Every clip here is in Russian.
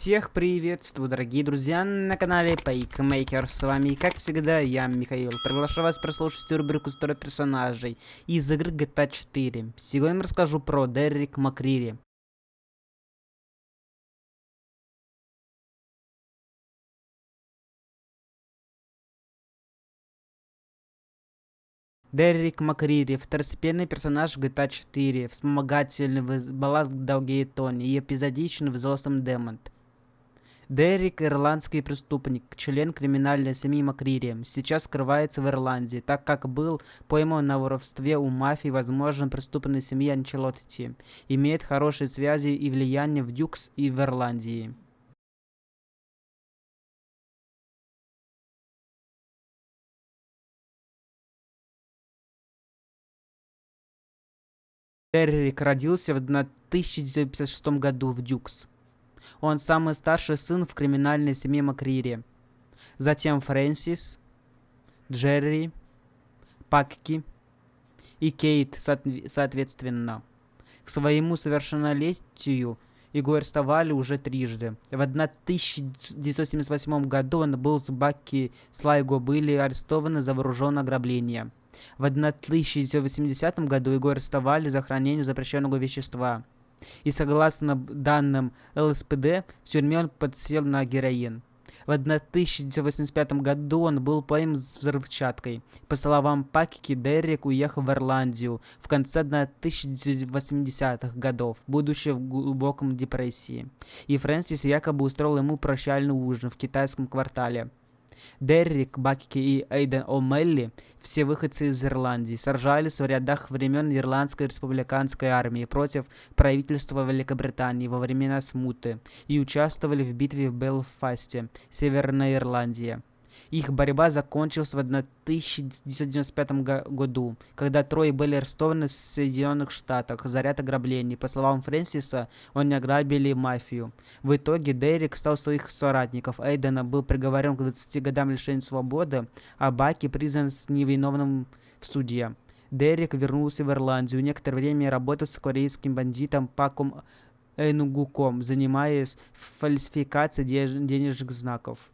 Всех приветствую, дорогие друзья, на канале Paymaker. С вами, как всегда, я, Михаил. Приглашаю вас прослушать рубрику «100 персонажей» из игры GTA 4. Сегодня я расскажу про Дерек Макрири. Дерек Макрири, второстепенный персонаж GTA 4, вспомогательный в баллад Долгие Тони и эпизодичный в взрослом Демонт. Дерек – ирландский преступник, член криминальной семьи Макрири, сейчас скрывается в Ирландии, так как был пойман на воровстве у мафии, возможно, преступной семьи Анчелотти, имеет хорошие связи и влияние в Дюкс и в Ирландии. Дерек родился в 1956 году в Дюкс. Он самый старший сын в криминальной семье Макрири. Затем Фрэнсис, Джерри, Пакки и Кейт, соответственно. К своему совершеннолетию его арестовали уже трижды. В 1978 году он был с Бакки Слайго были арестованы за вооруженное ограбление. В 1980 году его арестовали за хранение запрещенного вещества. И согласно данным ЛСПД, в тюрьме он подсел на героин. В 1985 году он был пойман с взрывчаткой. По словам Пакки, Дерек уехал в Ирландию в конце 1980-х годов, будучи в глубоком депрессии. И Фрэнсис якобы устроил ему прощальный ужин в китайском квартале. Дерек, Бакки и Эйден О'Мелли, все выходцы из Ирландии, сражались в рядах времен Ирландской республиканской армии против правительства Великобритании во времена смуты и участвовали в битве в Белфасте, Северная Ирландия. Их борьба закончилась в 1995 году, когда трое были арестованы в Соединенных Штатах за ряд ограблений. По словам Фрэнсиса, они ограбили мафию. В итоге Дерек стал своих соратников. Эйдена был приговорен к 20 годам лишения свободы, а Баки признан невиновным в суде. Дерек вернулся в Ирландию. Некоторое время работал с корейским бандитом Паком Энгуком, занимаясь фальсификацией денежных знаков.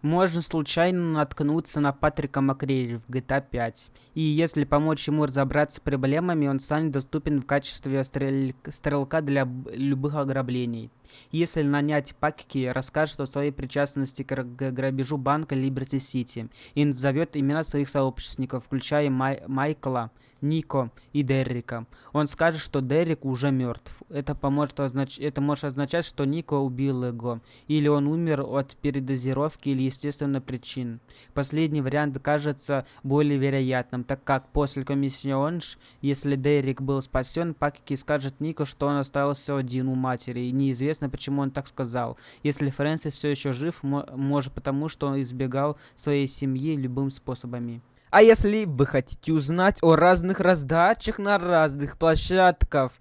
Можно случайно наткнуться на Патрика Макрири в GTA 5. И если помочь ему разобраться с проблемами, он станет доступен в качестве стрелка для любых ограблений. Если нанять Пакки, расскажет о своей причастности к грабежу банка Liberty City и назовет имена своих сообщников, включая Майкла, Нико и Деррика. Он скажет, что Дерек уже мертв. Это может означать, что Нико убил его, или он умер от передозировки или естественных причин. Последний вариант кажется более вероятным, так как после комиссионж, если Дерек был спасен, Пакки скажет Нико, что он остался один у матери, и неизвестно, почему он так сказал. Если Фрэнсис все еще жив, может потому, что он избегал своей семьи любыми способами. А если вы хотите узнать о разных раздачах на разных площадках,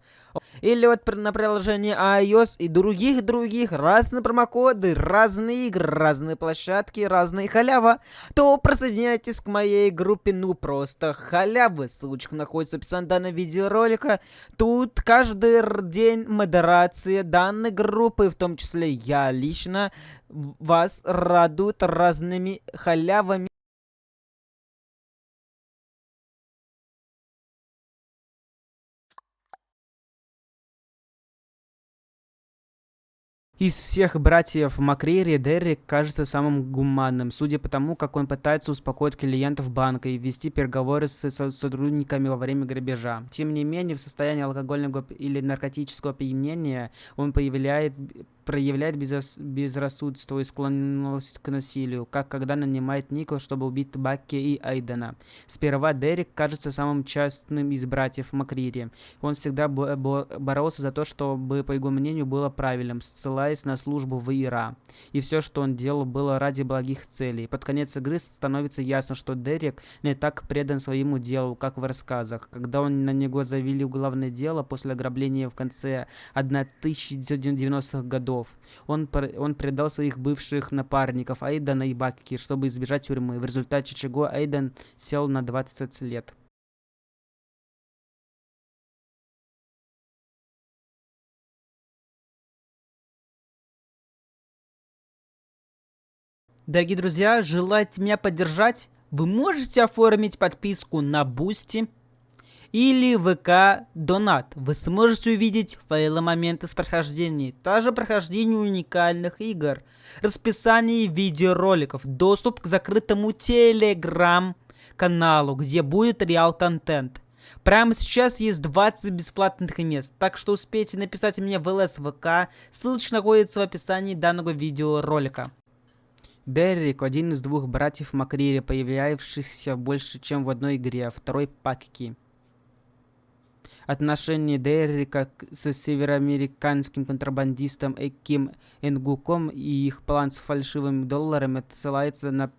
или вот на приложении iOS и других разные промокоды, разные игры, разные площадки, разные халява, то присоединяйтесь к моей группе «Ну просто халявы». Ссылочка находится в описании данного видеоролика. Тут каждый день модерация данной группы, в том числе я лично, вас радует разными халявами. Из всех братьев Макрири Дерек кажется самым гуманным, судя по тому, как он пытается успокоить клиентов банка и вести переговоры с сотрудниками во время грабежа. Тем не менее, в состоянии алкогольного или наркотического опьянения он проявляет безрассудство и склонность к насилию, как когда нанимает Нико, чтобы убить Бакки и Эйдена. Сперва Дерек кажется самым частным из братьев Макрири. Он всегда боролся за то, чтобы, по его мнению, было правильным, ссылаясь на службу в ИРА. И все, что он делал, было ради благих целей. Под конец игры становится ясно, что Дерек не так предан своему делу, как в рассказах. Когда на него завели уголовное дело после ограбления в конце 1990-х годов, годов. Он предал своих бывших напарников Эйдена и Бакки, чтобы избежать тюрьмы, в результате чего Эйден сел на 20 лет. Дорогие друзья, желаете меня поддержать? Вы можете оформить подписку на Boosty или ВК Донат. Вы сможете увидеть файлы моменты с прохождения, также прохождение уникальных игр, расписание видеороликов, доступ к закрытому телеграм-каналу, где будет реал-контент. Прямо сейчас есть 20 бесплатных мест, так что успейте написать мне в ЛСВК, ссылочка находится в описании данного видеоролика. Деррик, один из двух братьев Макрири, появившихся больше, чем в одной игре, второй Пакки. Отношения Деррика с североамериканским контрабандистом Эким Энгуком и их план с фальшивыми долларами ссылается на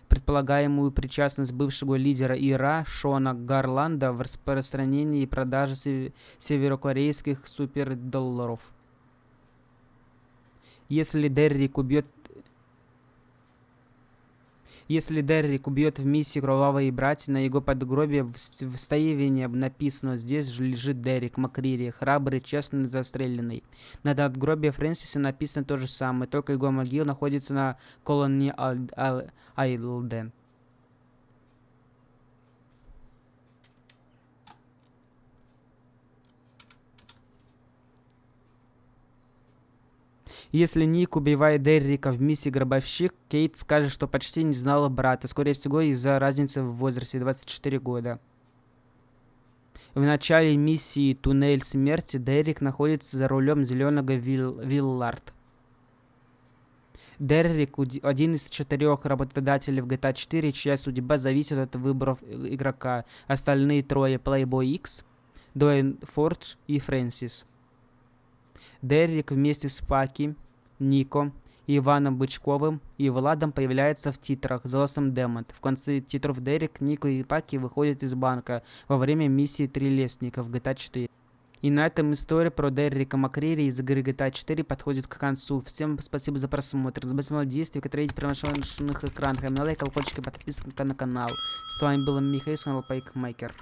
предполагаемую причастность бывшего лидера ИРА Шона Гарланда в распространении и продаже северокорейских супердолларов. Если Деррик убьет в миссии кровавые братья, на его подгробие в Стаевине написано: «Здесь же лежит Деррик Макрири, храбрый, честный, застреленный». На надгробии Фрэнсиса написано то же самое, только его могила находится на колонии Айлден. Если Ник убивает Деррика в миссии «Гробовщик», Кейт скажет, что почти не знала брата, скорее всего из-за разницы в возрасте 24 года. В начале миссии «Туннель смерти» Деррик находится за рулем зеленого Виллард. Деррик – один из 4 работодателей в GTA 4, чья судьба зависит от выборов игрока. Остальные 3 – Playboy X, Дуэйн Фордж и Фрэнсис. Деррик вместе с Паки, Нико, Иваном Бычковым и Владом появляется в титрах The Awesome Demon. В конце титров Деррик, Нико и Паки выходят из банка во время миссии «Три лестника» в GTA 4. И на этом история про Деррика Макрири из игры GTA 4 подходит к концу. Всем спасибо за просмотр. Не забывайте действия, которые видите при ваших экранах. Лайк, колокольчик и подписка на канал. С вами был Михаил, канал Пайкмейкер.